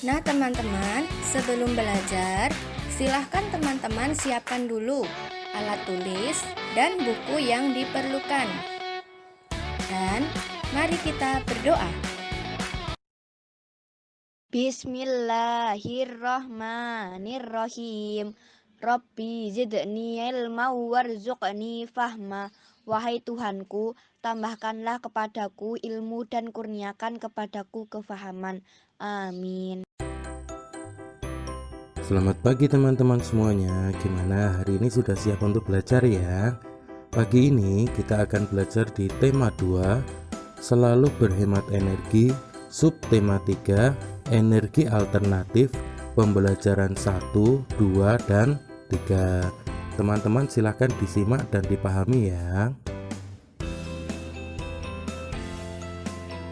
Nah teman-teman, sebelum belajar, silahkan teman-teman siapkan dulu alat tulis dan buku yang diperlukan. Dan mari kita berdoa. Bismillahirrahmanirrahim. Rabbi zidni ilma warzuqni fahma. Wahai Tuhanku, tambahkanlah kepadaku ilmu dan kurniakan kepadaku kefahaman. Amin. Selamat pagi teman-teman semuanya. Gimana hari ini, sudah siap untuk belajar ya? Pagi ini kita akan belajar di tema 2, selalu berhemat energi, subtema 3, energi alternatif, pembelajaran 1, 2, dan 3. Teman-teman silahkan disimak dan dipahami ya.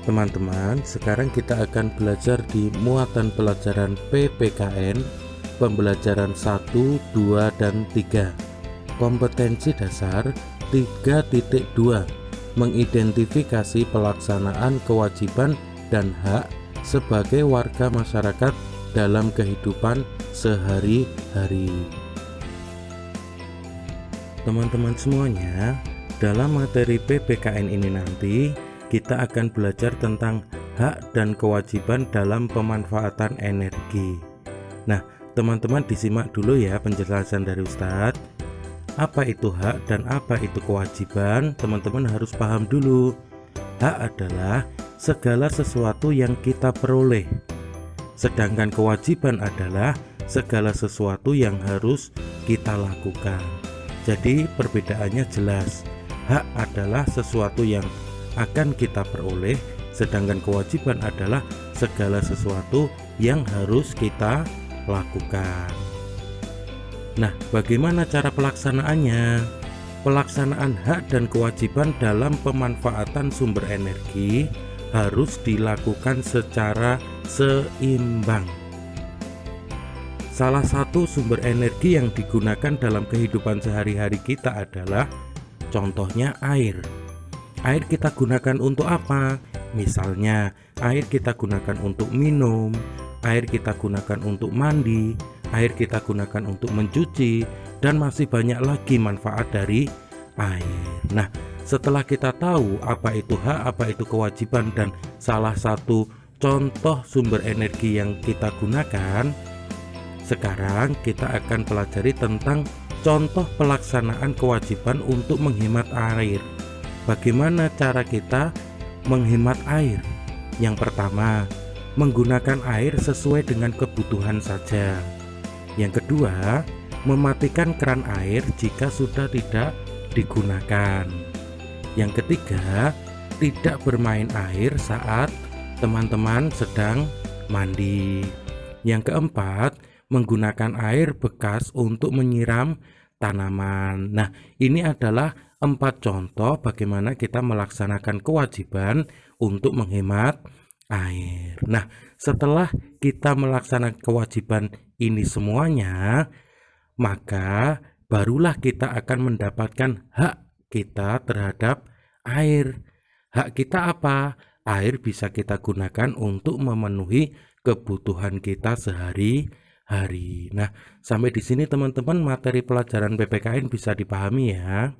Teman-teman, sekarang kita akan belajar di muatan pelajaran PPKN pembelajaran 1, 2, dan 3. Kompetensi dasar 3.2, mengidentifikasi pelaksanaan kewajiban dan hak sebagai warga masyarakat dalam kehidupan sehari-hari. Teman-teman semuanya, dalam materi PPKN ini nanti kita akan belajar tentang hak dan kewajiban dalam pemanfaatan energi. Nah, teman-teman disimak dulu ya penjelasan dari Ustadz. Apa itu hak dan apa itu kewajiban? Teman-teman harus paham dulu. Hak adalah segala sesuatu yang kita peroleh. Sedangkan kewajiban adalah segala sesuatu yang harus kita lakukan. Jadi perbedaannya jelas. Hak adalah sesuatu yang akan kita peroleh, sedangkan kewajiban adalah segala sesuatu yang harus kita lakukan. Nah, bagaimana cara pelaksanaannya? Pelaksanaan hak dan kewajiban dalam pemanfaatan sumber energi harus dilakukan secara seimbang. Salah satu sumber energi yang digunakan dalam kehidupan sehari-hari kita adalah contohnya air. Air kita gunakan untuk apa? Misalnya, air kita gunakan untuk minum, air kita gunakan untuk mandi, air kita gunakan untuk mencuci, dan masih banyak lagi manfaat dari air. Nah, setelah kita tahu apa itu hak, apa itu kewajiban, dan salah satu contoh sumber energi yang kita gunakan, sekarang kita akan pelajari tentang contoh pelaksanaan kewajiban untuk menghemat air. Bagaimana cara kita menghemat air? Yang pertama, menggunakan air sesuai dengan kebutuhan saja. Yang kedua, mematikan keran air jika sudah tidak digunakan. Yang ketiga, tidak bermain air saat teman-teman sedang mandi. Yang keempat, menggunakan air bekas untuk menyiram tanaman. Nah, ini adalah 4 contoh bagaimana kita melaksanakan kewajiban untuk menghemat air. Nah, setelah kita melaksanakan kewajiban ini semuanya, maka barulah kita akan mendapatkan hak kita terhadap air. Hak kita apa? Air bisa kita gunakan untuk memenuhi kebutuhan kita sehari-hari. Nah, sampai di sini teman-teman materi pelajaran PPKN bisa dipahami ya.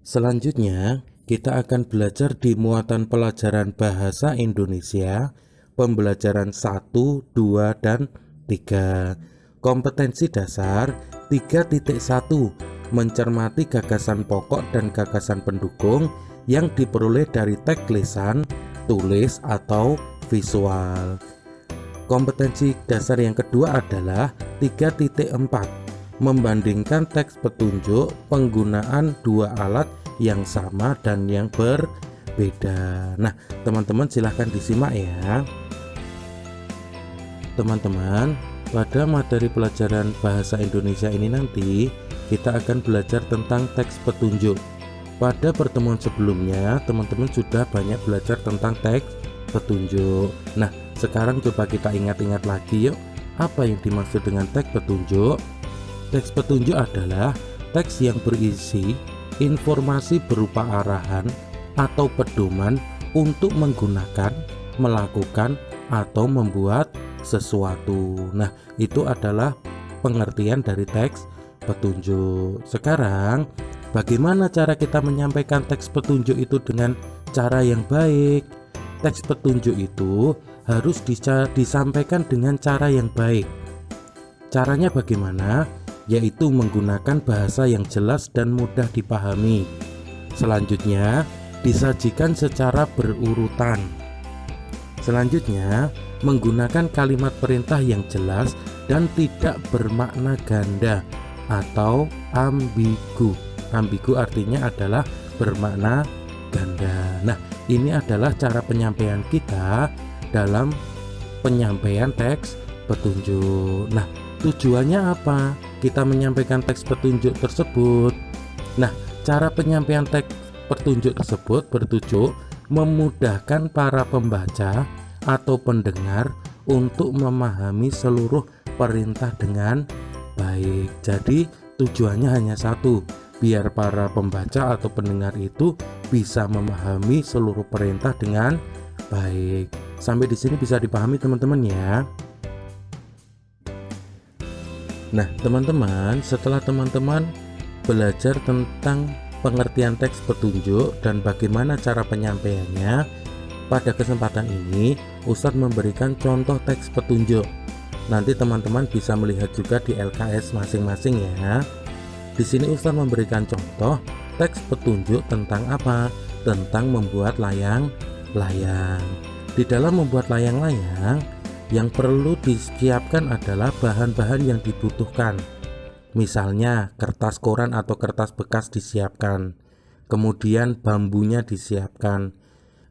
Selanjutnya, kita akan belajar di muatan pelajaran bahasa Indonesia, pembelajaran 1, 2, dan 3. Kompetensi dasar 3.1, mencermati gagasan pokok dan gagasan pendukung yang diperoleh dari teks lisan, tulis, atau visual. Kompetensi dasar yang kedua adalah 3.4, membandingkan teks petunjuk penggunaan dua alat yang sama dan yang berbeda. Nah, teman-teman silahkan disimak ya. Teman-teman, pada materi pelajaran bahasa Indonesia ini nanti kita akan belajar tentang teks petunjuk. Pada pertemuan sebelumnya, teman-teman sudah banyak belajar tentang teks petunjuk. Nah, sekarang coba kita ingat-ingat lagi yuk, apa yang dimaksud dengan teks petunjuk? Teks petunjuk adalah teks yang berisi informasi berupa arahan atau pedoman untuk menggunakan melakukan, atau membuat sesuatu. Nah, itu adalah pengertian dari teks petunjuk. Sekarang, bagaimana cara kita menyampaikan teks petunjuk itu dengan cara yang baik? Teks petunjuk itu harus disampaikan dengan cara yang baik. Caranya bagaimana? Yaitu menggunakan bahasa yang jelas dan mudah dipahami. Selanjutnya, disajikan secara berurutan. Selanjutnya, menggunakan kalimat perintah yang jelas dan tidak bermakna ganda atau ambigu. Ambigu artinya adalah bermakna ganda. Nah, ini adalah cara penyampaian kita dalam penyampaian teks petunjuk. Nah, tujuannya apa? Kita menyampaikan teks petunjuk tersebut. Nah, cara penyampaian teks petunjuk tersebut bertujuan memudahkan para pembaca atau pendengar untuk memahami seluruh perintah dengan baik. Jadi tujuannya hanya satu, biar para pembaca atau pendengar itu bisa memahami seluruh perintah dengan baik. Sampai di sini bisa dipahami teman-teman ya. Nah, teman-teman, setelah teman-teman belajar tentang pengertian teks petunjuk dan bagaimana cara penyampaiannya, pada kesempatan ini Ustadz memberikan contoh teks petunjuk. Nanti teman-teman bisa melihat juga di LKS masing-masing ya. Di sini Ustadz memberikan contoh teks petunjuk tentang apa? Tentang membuat layang-layang. Di dalam membuat layang-layang, yang perlu disiapkan adalah bahan-bahan yang dibutuhkan. Misalnya kertas koran atau kertas bekas disiapkan, kemudian bambunya disiapkan,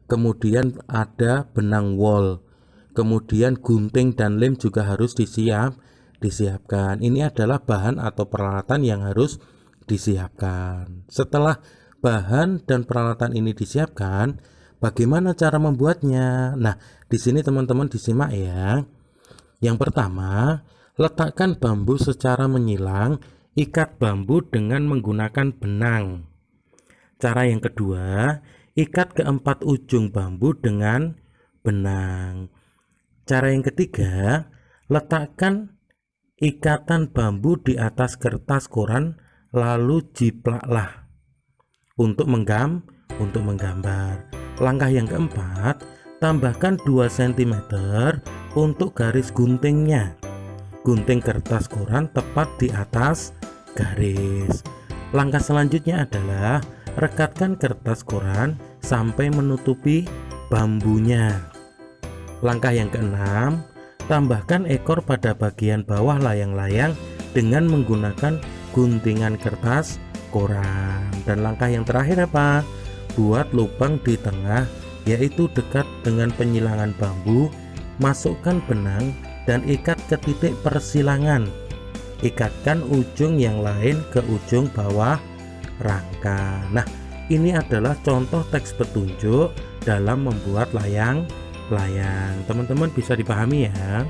kemudian ada benang wol, kemudian gunting dan lem juga harus disiapkan. Ini adalah bahan atau peralatan yang harus disiapkan. Setelah bahan dan peralatan ini disiapkan, bagaimana cara membuatnya? Nah, di sini teman-teman disimak ya. Yang pertama, letakkan bambu secara menyilang, ikat bambu dengan menggunakan benang. Cara yang kedua, ikat keempat ujung bambu dengan benang. Cara yang ketiga, letakkan ikatan bambu di atas kertas koran, lalu jiplaklah untuk menggambar. Langkah yang keempat, tambahkan 2 cm untuk garis guntingnya. Gunting kertas koran tepat di atas garis. Langkah selanjutnya adalah rekatkan kertas koran sampai menutupi bambunya. Langkah yang keenam, tambahkan ekor pada bagian bawah layang-layang dengan menggunakan guntingan kertas koran. Dan langkah yang terakhir apa? Buat lubang di tengah, yaitu dekat dengan penyilangan bambu. Masukkan benang dan ikat ke titik persilangan. Ikatkan ujung yang lain ke ujung bawah rangka. Nah, ini adalah contoh teks petunjuk dalam membuat layang-layang. Teman-teman bisa dipahami ya.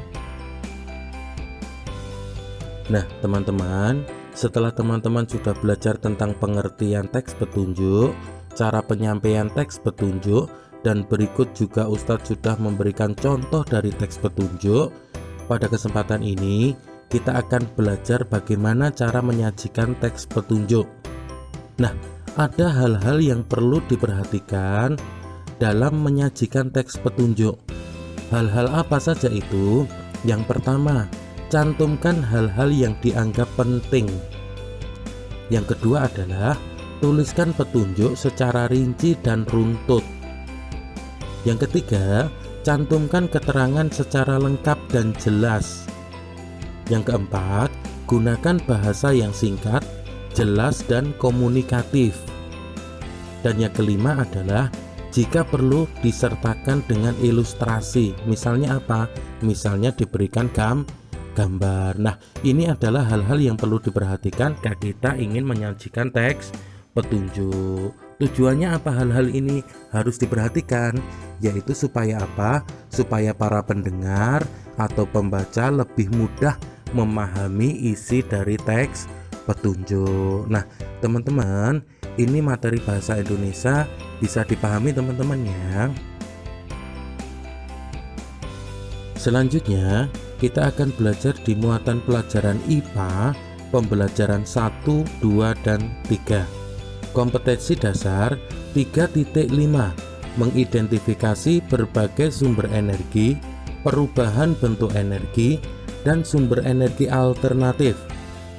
Nah, teman-teman, setelah teman-teman sudah belajar tentang pengertian teks petunjuk, cara penyampaian teks petunjuk, dan berikut juga Ustadz sudah memberikan contoh dari teks petunjuk. Pada kesempatan ini kita akan belajar bagaimana cara menyajikan teks petunjuk. Nah, ada hal-hal yang perlu diperhatikan dalam menyajikan teks petunjuk. Hal-hal apa saja itu? Yang pertama, cantumkan hal-hal yang dianggap penting. Yang kedua adalah tuliskan petunjuk secara rinci dan runtut. Yang ketiga, cantumkan keterangan secara lengkap dan jelas. Yang keempat, gunakan bahasa yang singkat, jelas, dan komunikatif. Dan yang kelima adalah jika perlu disertakan dengan ilustrasi. Misalnya apa? Misalnya diberikan gambar. Nah, ini adalah hal-hal yang perlu diperhatikan ketika kita ingin menyajikan teks petunjuk. Tujuannya apa hal-hal ini harus diperhatikan? Yaitu supaya apa? Supaya para pendengar atau pembaca lebih mudah memahami isi dari teks petunjuk. Nah, teman-teman, ini materi bahasa Indonesia bisa dipahami teman-teman ya. Selanjutnya, kita akan belajar di muatan pelajaran IPA pembelajaran 1, 2, dan 3. Kompetensi dasar 3.5, mengidentifikasi berbagai sumber energi, perubahan bentuk energi, dan sumber energi alternatif,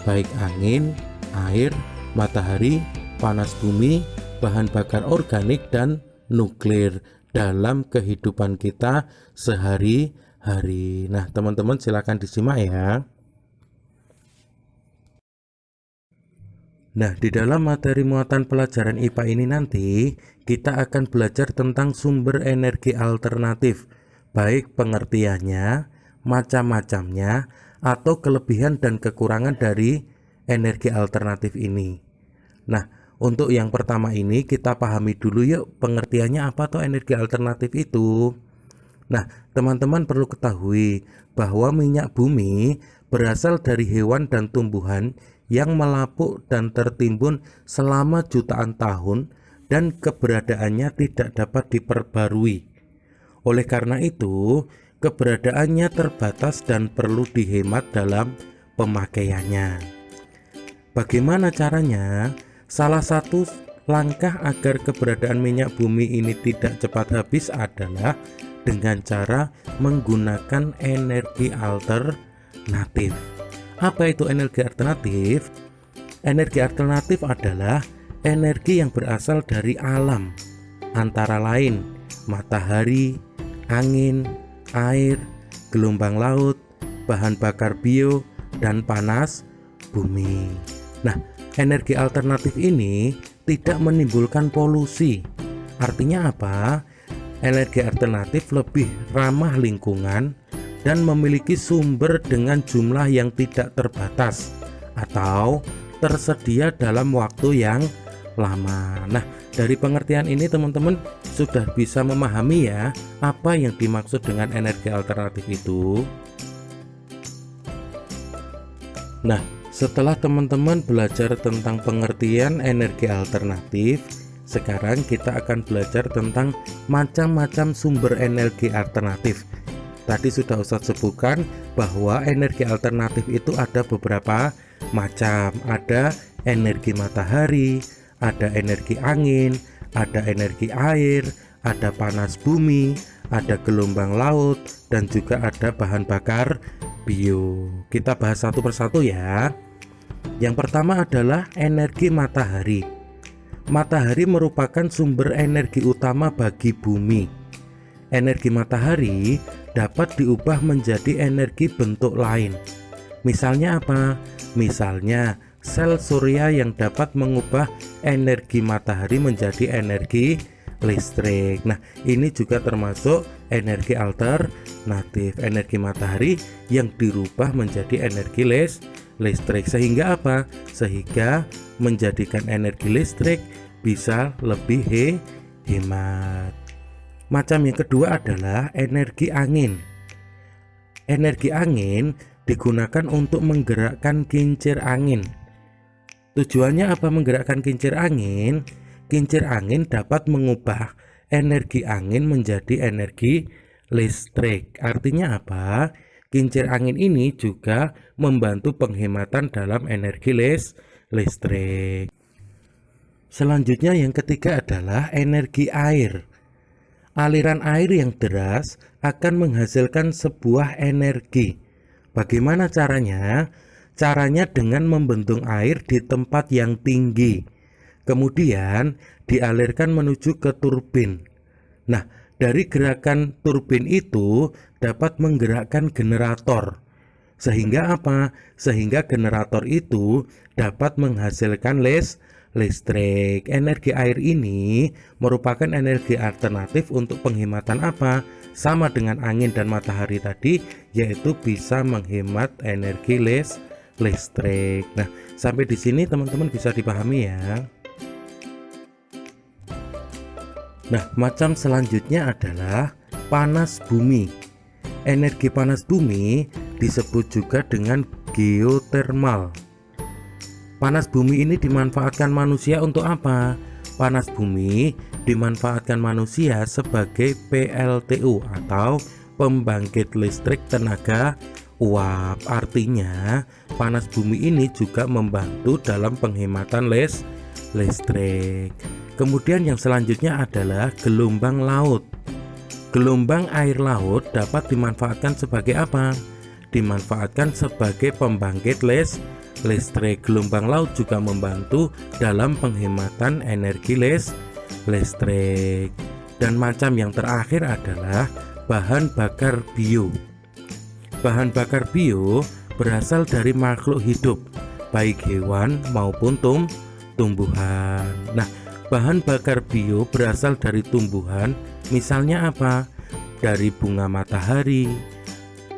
baik angin, air, matahari, panas bumi, bahan bakar organik, dan nuklir dalam kehidupan kita sehari-hari. Nah, teman-teman silakan disimak ya. Nah, di dalam materi muatan pelajaran IPA ini nanti kita akan belajar tentang sumber energi alternatif, baik pengertiannya, macam-macamnya, atau kelebihan dan kekurangan dari energi alternatif ini. Nah, untuk yang pertama ini kita pahami dulu yuk pengertiannya apa tuh energi alternatif itu. Nah, teman-teman perlu ketahui bahwa minyak bumi berasal dari hewan dan tumbuhan yang melapuk dan tertimbun selama jutaan tahun dan keberadaannya tidak dapat diperbarui. Oleh karena itu, keberadaannya terbatas dan perlu dihemat dalam pemakaiannya. Bagaimana caranya? Salah satu langkah agar keberadaan minyak bumi ini tidak cepat habis adalah dengan cara menggunakan energi alternatif. Apa itu energi alternatif? Energi alternatif adalah energi yang berasal dari alam, antara lain matahari, angin, air, gelombang laut, bahan bakar bio, dan panas bumi. Nah, energi alternatif ini tidak menimbulkan polusi. Artinya apa? Energi alternatif lebih ramah lingkungan dan memiliki sumber dengan jumlah yang tidak terbatas atau tersedia dalam waktu yang lama. Nah, dari pengertian ini teman-teman sudah bisa memahami ya apa yang dimaksud dengan energi alternatif itu. Nah, setelah teman-teman belajar tentang pengertian energi alternatif, sekarang kita akan belajar tentang macam-macam sumber energi alternatif. Tadi sudah Ustadz sebutkan bahwa energi alternatif itu ada beberapa macam. Ada energi matahari, ada energi angin, ada energi air, ada panas bumi, ada gelombang laut, dan juga ada bahan bakar bio. Kita bahas satu persatu ya. Yang pertama adalah energi matahari. Matahari merupakan sumber energi utama bagi bumi. Energi matahari dapat diubah menjadi energi bentuk lain. Misalnya apa? Misalnya sel surya yang dapat mengubah energi matahari menjadi energi listrik. Nah, ini juga termasuk energi alternatif, energi matahari yang dirubah menjadi energi listrik. Sehingga apa? Sehingga menjadikan energi listrik bisa lebih hemat. Macam yang kedua adalah energi angin. Energi angin digunakan untuk menggerakkan kincir angin. Tujuannya apa menggerakkan kincir angin? Kincir angin dapat mengubah energi angin menjadi energi listrik. Artinya apa? Kincir angin ini juga membantu penghematan dalam energi listrik. Selanjutnya yang ketiga adalah energi air. Aliran air yang deras akan menghasilkan sebuah energi. Bagaimana caranya? Caranya dengan membendung air di tempat yang tinggi, kemudian dialirkan menuju ke turbin. Nah, dari gerakan turbin itu dapat menggerakkan generator. Sehingga apa? Sehingga generator itu dapat menghasilkan listrik. Energi air ini merupakan energi alternatif untuk penghematan apa? Sama dengan angin dan matahari tadi, yaitu bisa menghemat energi listrik. Nah, sampai di sini teman-teman bisa dipahami ya. Nah, macam selanjutnya adalah panas bumi. Energi panas bumi disebut juga dengan geotermal. Panas bumi ini dimanfaatkan manusia untuk apa? Panas bumi dimanfaatkan manusia sebagai PLTU atau pembangkit listrik tenaga uap. Artinya panas bumi ini juga membantu dalam penghematan listrik. Kemudian yang selanjutnya adalah gelombang laut. Gelombang air laut dapat dimanfaatkan sebagai apa? Dimanfaatkan sebagai pembangkit listrik. Gelombang laut juga membantu dalam penghematan energi listrik. Dan macam yang terakhir adalah bahan bakar bio. Bahan bakar bio berasal dari makhluk hidup, baik hewan maupun tumbuhan. Nah, bahan bakar bio berasal dari tumbuhan, misalnya apa? Dari bunga matahari,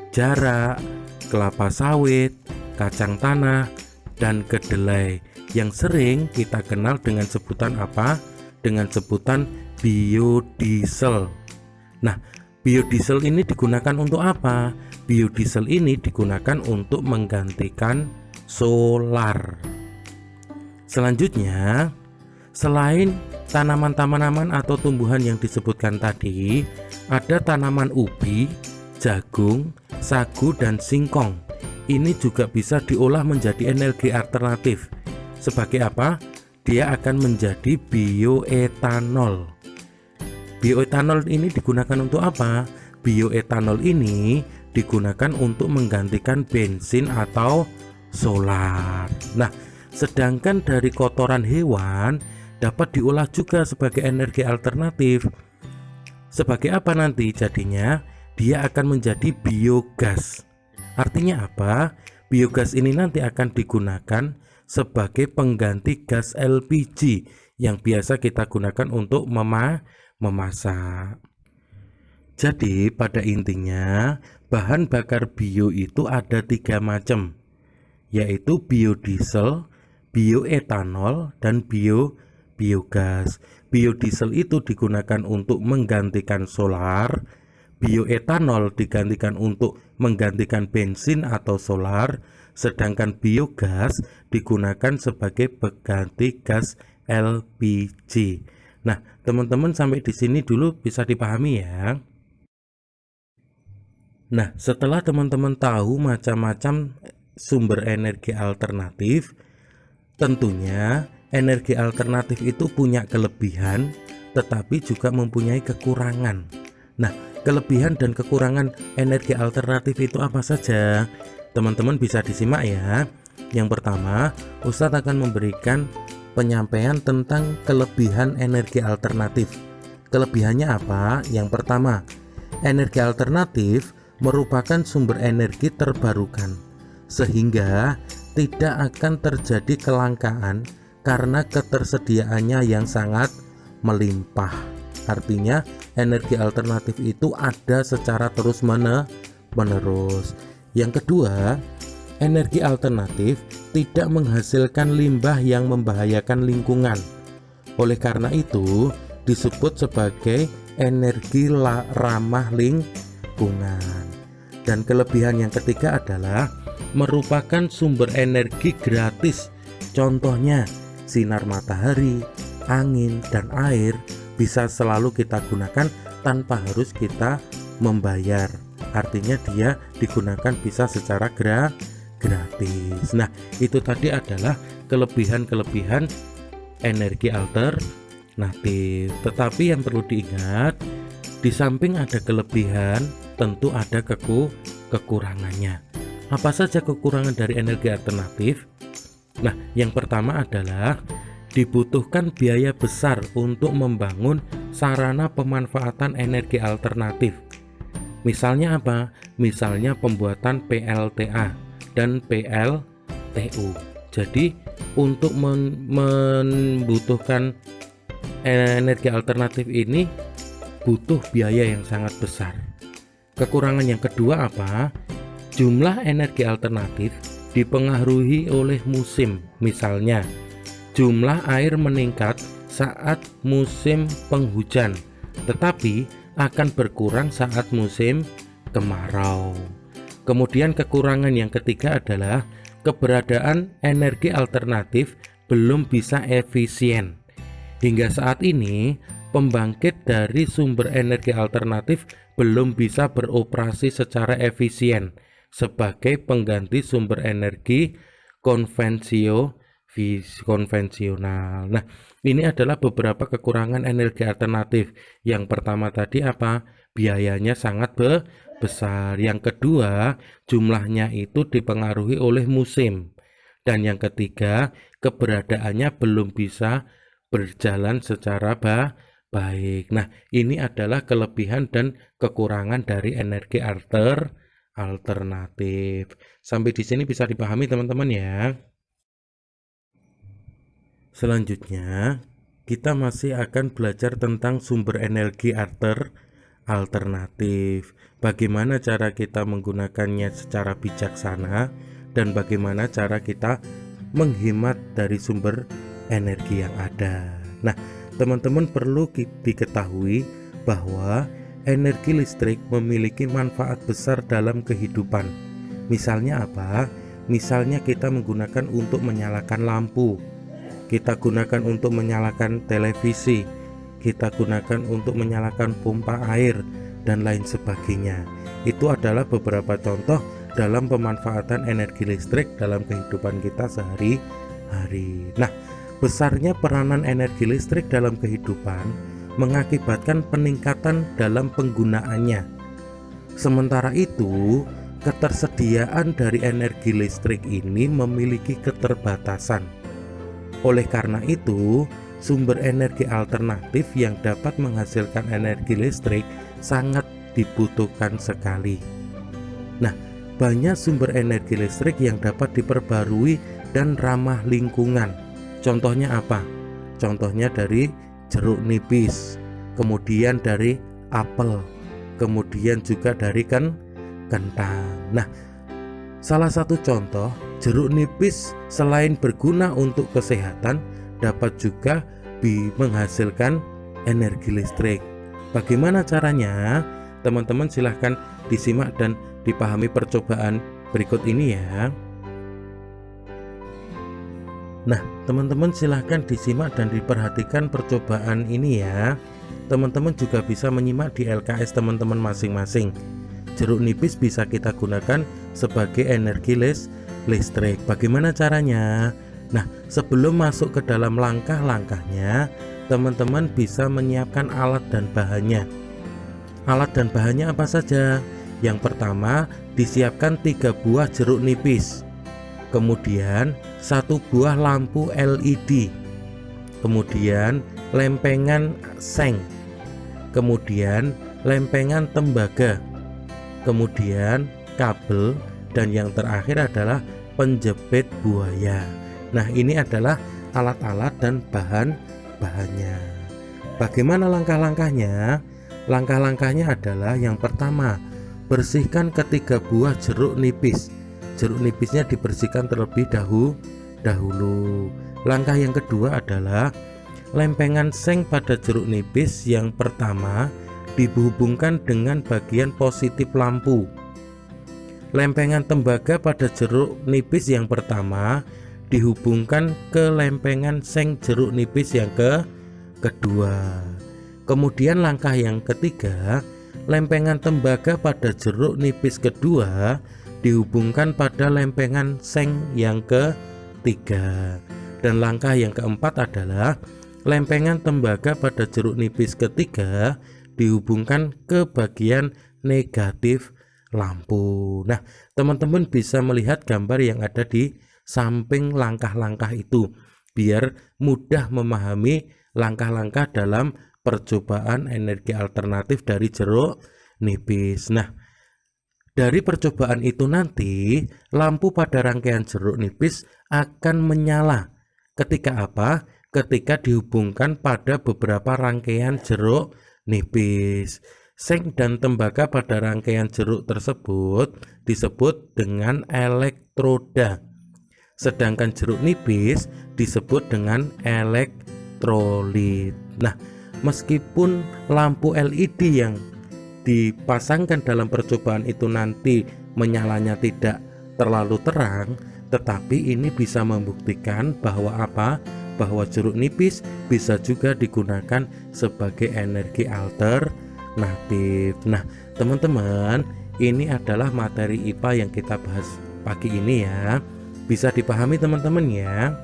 jarak, kelapa sawit, kacang tanah, dan kedelai yang sering kita kenal dengan sebutan apa? Dengan sebutan biodiesel. Nah, biodiesel ini digunakan untuk apa? Biodiesel ini digunakan untuk menggantikan solar. Selanjutnya, selain tanaman-tanaman atau tumbuhan yang disebutkan tadi, ada tanaman ubi, jagung, sagu, dan singkong. Ini juga bisa diolah menjadi energi alternatif. Sebagai apa? Dia akan menjadi bioetanol. Bioetanol ini digunakan untuk apa? Bioetanol ini digunakan untuk menggantikan bensin atau solar. Nah, sedangkan dari kotoran hewan dapat diolah juga sebagai energi alternatif. Sebagai apa nanti jadinya? Dia akan menjadi biogas. Artinya apa? Biogas ini nanti akan digunakan sebagai pengganti gas LPG yang biasa kita gunakan untuk memasak. Jadi pada intinya bahan bakar bio itu ada 3 macam, yaitu biodiesel, bioetanol, dan biogas. Biodiesel itu digunakan untuk menggantikan solar, bioetanol digantikan untuk menggantikan bensin atau solar, sedangkan biogas digunakan sebagai pengganti gas LPG. Nah, teman-teman sampai di sini dulu bisa dipahami ya. Nah, setelah teman-teman tahu macam-macam sumber energi alternatif, tentunya energi alternatif itu punya kelebihan, tetapi juga mempunyai kekurangan. Nah, kelebihan dan kekurangan energi alternatif itu apa saja? Teman-teman bisa disimak ya. Yang pertama, Ustadz akan memberikan penyampaian tentang kelebihan energi alternatif. Kelebihannya apa? Yang pertama, energi alternatif merupakan sumber energi terbarukan, sehingga tidak akan terjadi kelangkaan karena ketersediaannya yang sangat melimpah. Artinya energi alternatif itu ada secara terus-menerus. Yang kedua, energi alternatif tidak menghasilkan limbah yang membahayakan lingkungan. Oleh karena itu, disebut sebagai energi ramah lingkungan. Dan kelebihan yang ketiga adalah merupakan sumber energi gratis. Contohnya, sinar matahari, angin, dan air bisa selalu kita gunakan tanpa harus kita membayar. Artinya dia digunakan bisa secara gratis. Nah, itu tadi adalah kelebihan-kelebihan energi alternatif. Tetapi yang perlu diingat, di samping ada kelebihan, tentu ada kekurangannya. Apa saja kekurangan dari energi alternatif? Nah, yang pertama adalah dibutuhkan biaya besar untuk membangun sarana pemanfaatan energi alternatif. Misalnya apa? Misalnya pembuatan PLTA dan PLTU. Jadi untuk membutuhkan energi alternatif ini butuh biaya yang sangat besar. Kekurangan yang kedua apa? Jumlah energi alternatif dipengaruhi oleh musim. Misalnya, jumlah air meningkat saat musim penghujan, tetapi akan berkurang saat musim kemarau. Kemudian kekurangan yang ketiga adalah keberadaan energi alternatif belum bisa efisien. Hingga saat ini, pembangkit dari sumber energi alternatif belum bisa beroperasi secara efisien sebagai pengganti sumber energi konvensional. Nah, ini adalah beberapa kekurangan energi alternatif. Yang pertama tadi apa? Biayanya sangat besar. Yang kedua, jumlahnya itu dipengaruhi oleh musim. Dan yang ketiga, keberadaannya belum bisa berjalan secara baik. Nah, ini adalah kelebihan dan kekurangan dari energi alternatif. Sampai di sini bisa dipahami teman-teman ya. Selanjutnya, kita masih akan belajar tentang sumber energi alternatif. Bagaimana cara kita menggunakannya secara bijaksana dan bagaimana cara kita menghemat dari sumber energi yang ada. Nah, teman-teman perlu diketahui bahwa energi listrik memiliki manfaat besar dalam kehidupan. Misalnya apa? Misalnya kita menggunakan untuk menyalakan lampu, kita gunakan untuk menyalakan televisi, kita gunakan untuk menyalakan pompa air, dan lain sebagainya. Itu adalah beberapa contoh dalam pemanfaatan energi listrik dalam kehidupan kita sehari-hari. Nah, besarnya peranan energi listrik dalam kehidupan mengakibatkan peningkatan dalam penggunaannya. Sementara itu, ketersediaan dari energi listrik ini memiliki keterbatasan. Oleh karena itu, sumber energi alternatif yang dapat menghasilkan energi listrik sangat dibutuhkan sekali. Nah, banyak sumber energi listrik yang dapat diperbarui dan ramah lingkungan. Contohnya apa? Contohnya dari jeruk nipis, kemudian dari apel, kemudian juga dari kentang. Nah, salah satu contoh, jeruk nipis selain berguna untuk kesehatan, dapat juga menghasilkan energi listrik. Bagaimana caranya? Teman-teman silahkan disimak dan dipahami percobaan berikut ini ya. Nah, teman-teman silahkan disimak dan diperhatikan percobaan ini ya. Teman-teman juga bisa menyimak di LKS teman-teman masing-masing. Jeruk nipis bisa kita gunakan sebagai energi listrik. Bagaimana caranya? Nah, sebelum masuk ke dalam langkah-langkahnya, teman-teman bisa menyiapkan alat dan bahannya. Alat dan bahannya apa saja? Yang pertama, disiapkan 3 buah jeruk nipis. Kemudian 1 buah lampu LED. Kemudian lempengan seng. Kemudian lempengan tembaga. Kemudian kabel, dan yang terakhir adalah penjepit buaya. Nah, ini adalah alat-alat dan bahan-bahannya. Bagaimana langkah-langkahnya? Langkah-langkahnya adalah yang pertama, bersihkan ketiga buah jeruk nipis. Jeruk nipisnya dibersihkan terlebih dahulu. Langkah yang kedua adalah lempengan seng pada jeruk nipis yang pertama dihubungkan dengan bagian positif lampu. Lempengan tembaga pada jeruk nipis yang pertama dihubungkan ke lempengan seng jeruk nipis yang kedua. Kemudian langkah yang ketiga, lempengan tembaga pada jeruk nipis kedua dihubungkan pada lempengan seng yang ketiga. Dan langkah yang keempat adalah lempengan tembaga pada jeruk nipis ketiga dihubungkan ke bagian negatif lampu. Nah, teman-teman bisa melihat gambar yang ada di samping langkah-langkah itu biar mudah memahami langkah-langkah dalam percobaan energi alternatif dari jeruk nipis. Nah, dari percobaan itu nanti lampu pada rangkaian jeruk nipis akan menyala. Ketika apa? Ketika dihubungkan pada beberapa rangkaian jeruk nipis. Seng dan tembaga pada rangkaian jeruk tersebut disebut dengan elektroda. Sedangkan jeruk nipis disebut dengan elektrolit. Nah, meskipun lampu LED yang dipasangkan dalam percobaan itu nanti menyalanya tidak terlalu terang, tetapi ini bisa membuktikan bahwa apa? Bahwa jeruk nipis bisa juga digunakan sebagai energi alternatif. Nah, teman-teman, ini adalah materi IPA yang kita bahas pagi ini ya. Bisa dipahami teman-teman ya.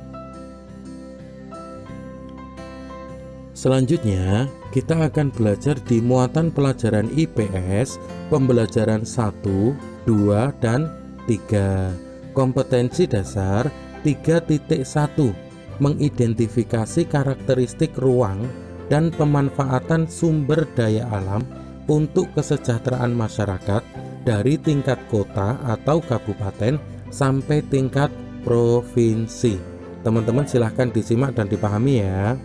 Selanjutnya, kita akan belajar di muatan pelajaran IPS pembelajaran 1, 2, dan 3. Kompetensi dasar 3.1, mengidentifikasi karakteristik ruang dan pemanfaatan sumber daya alam untuk kesejahteraan masyarakat dari tingkat kota atau kabupaten sampai tingkat provinsi. Teman-teman silahkan disimak dan dipahami ya.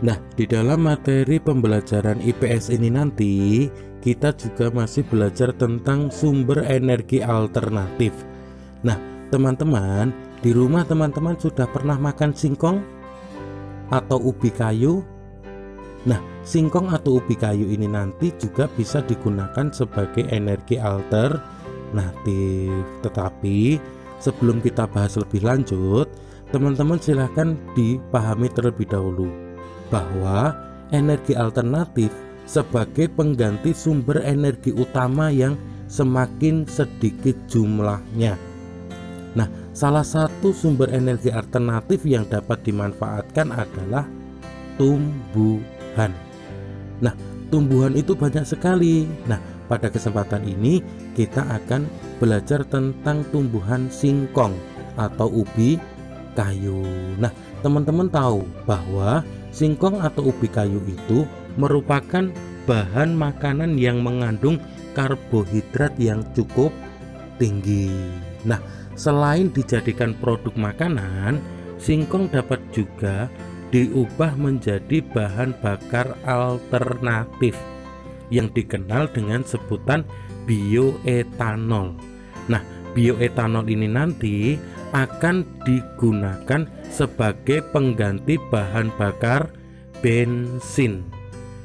Nah, di dalam materi pembelajaran IPS ini nanti kita juga masih belajar tentang sumber energi alternatif. Nah, teman-teman, di rumah teman-teman sudah pernah makan singkong atau ubi kayu? Nah, singkong atau ubi kayu ini nanti juga bisa digunakan sebagai energi alternatif. Tetapi sebelum kita bahas lebih lanjut, teman-teman silahkan dipahami terlebih dahulu bahwa energi alternatif sebagai pengganti sumber energi utama yang semakin sedikit jumlahnya. Nah, salah satu sumber energi alternatif yang dapat dimanfaatkan adalah tumbuhan. Nah, tumbuhan itu banyak sekali. Nah, pada kesempatan ini kita akan belajar tentang tumbuhan singkong atau ubi kayu. Nah, teman-teman tahu bahwa singkong atau ubi kayu itu merupakan bahan makanan yang mengandung karbohidrat yang cukup tinggi. Nah, selain dijadikan produk makanan, singkong dapat juga diubah menjadi bahan bakar alternatif yang dikenal dengan sebutan bioetanol. Nah, bioetanol ini nanti akan digunakan sebagai pengganti bahan bakar bensin.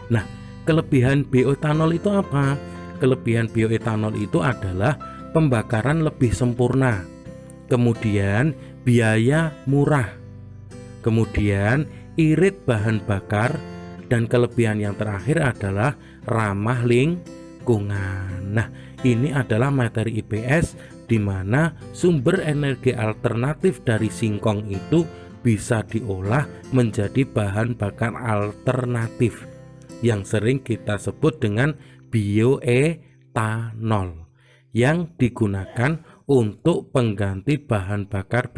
Nah, kelebihan bioetanol itu apa? Kelebihan bioetanol itu adalah pembakaran lebih sempurna, kemudian biaya murah, kemudian irit bahan bakar, dan kelebihan yang terakhir adalah ramah lingkungan. Nah, ini adalah materi IPS di mana sumber energi alternatif dari singkong itu bisa diolah menjadi bahan bakar alternatif yang sering kita sebut dengan bioetanol yang digunakan untuk pengganti bahan bakar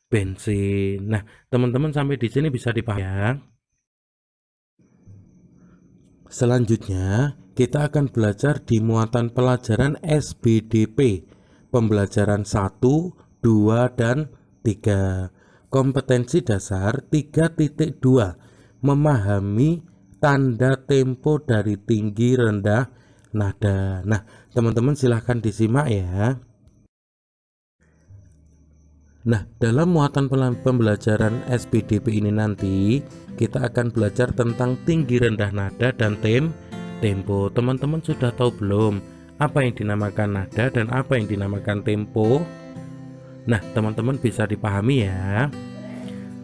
bensin. Nah, teman-teman sampai di sini bisa dipahami ya. Selanjutnya, kita akan belajar di muatan pelajaran SBDP pembelajaran 1, 2, dan 3. Kompetensi dasar 3.2, memahami tanda tempo dari tinggi rendah nada. Nah, teman-teman silahkan disimak ya. Nah, dalam muatan pembelajaran SBDP ini nanti kita akan belajar tentang tinggi rendah nada dan tempo. Teman-teman sudah tahu belum apa yang dinamakan nada dan apa yang dinamakan tempo? Nah, teman-teman bisa dipahami ya.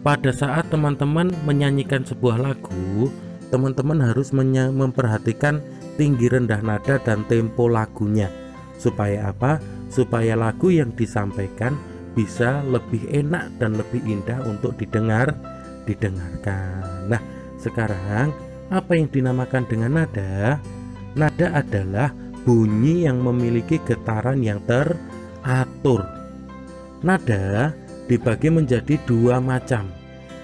Pada saat teman-teman menyanyikan sebuah lagu, teman-teman harus memperhatikan tinggi rendah nada dan tempo lagunya. Supaya apa? Supaya lagu yang disampaikan bisa lebih enak dan lebih indah untuk didengarkan. Nah, sekarang apa yang dinamakan dengan nada? Nada adalah bunyi yang memiliki getaran yang teratur. Nada dibagi menjadi dua macam,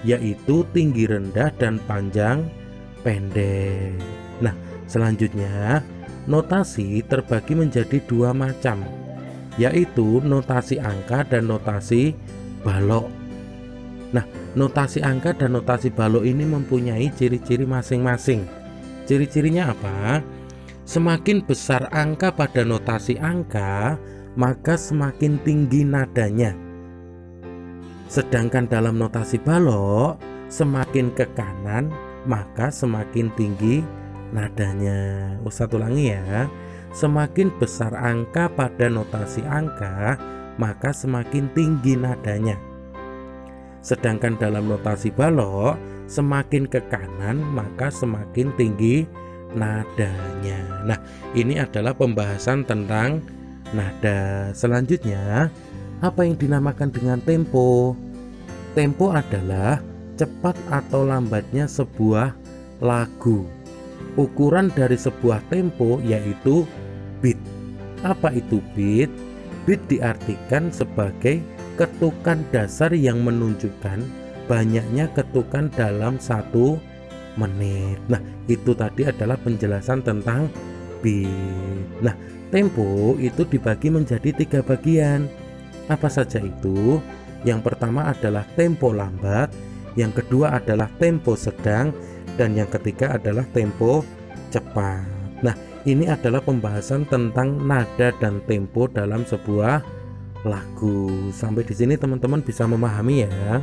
yaitu tinggi rendah dan panjang pendek. Nah, selanjutnya notasi terbagi menjadi dua macam, yaitu notasi angka dan notasi balok. Nah, notasi angka dan notasi balok ini mempunyai ciri-ciri masing-masing. Ciri-cirinya apa? Semakin besar angka pada notasi angka, maka semakin tinggi nadanya. Sedangkan dalam notasi balok, semakin ke kanan, maka semakin tinggi nadanya. Satu ulangi ya. Semakin besar angka pada notasi angka, maka semakin tinggi nadanya. Sedangkan dalam notasi balok, semakin ke kanan, maka semakin tinggi nadanya. Nah, ini adalah pembahasan tentang nada. Selanjutnya, apa yang dinamakan dengan tempo? Tempo adalah cepat atau lambatnya sebuah lagu. Ukuran dari sebuah tempo yaitu beat. Apa itu beat? Beat diartikan sebagai ketukan dasar yang menunjukkan banyaknya ketukan dalam 1 menit. Nah, itu tadi adalah penjelasan tentang beat. Nah, tempo itu dibagi menjadi 3 bagian. Apa saja itu? Yang pertama adalah tempo lambat, yang kedua adalah tempo sedang, dan yang ketiga adalah tempo cepat. Nah, ini adalah pembahasan tentang nada dan tempo dalam sebuah lagu. Sampai di sini teman-teman bisa memahami ya.